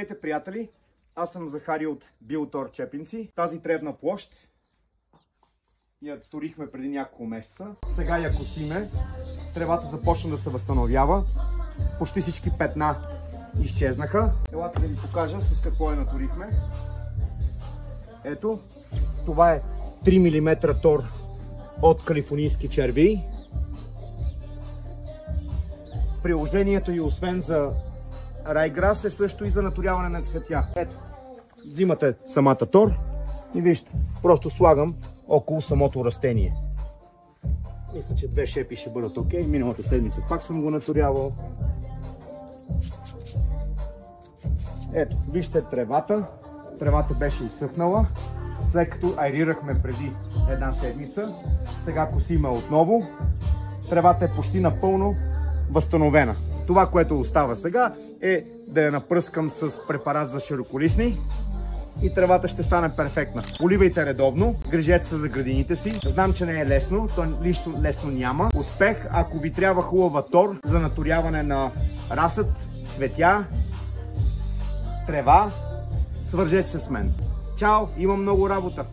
Здравейте, приятели! Аз съм Захари от Биотор Чепинци. Тази тревна площ я турихме преди няколко месеца. Сега я косиме. Тревата започна да се възстановява. Почти всички петна изчезнаха. Елате да ви покажа с какво я натурихме. Ето, това е 3 мм тор от калифорнийски червей. Приложението и освен за райграс е също и за наторяване на цветя. Ето, взимате самата тор и вижте, просто слагам около самото растение. Мисля, че 2 шепи ще бъдат окей. Миналата седмица пак съм го наторявал. Ето, вижте тревата. Тревата беше изсъхнала, след като аерирахме преди една седмица. Сега косиме отново. Тревата е почти напълно възстановена. Това, което остава сега, е да я напръскам с препарат за широколистни и тревата ще стане перфектна. Поливайте редовно, грижете се за градините си. Знам, че не е лесно, то лично лесно няма. Успех, ако ви трябва хубава тор за наторяване на разсъд, цветя, трева, свържете се с мен. Чао, имам много работа!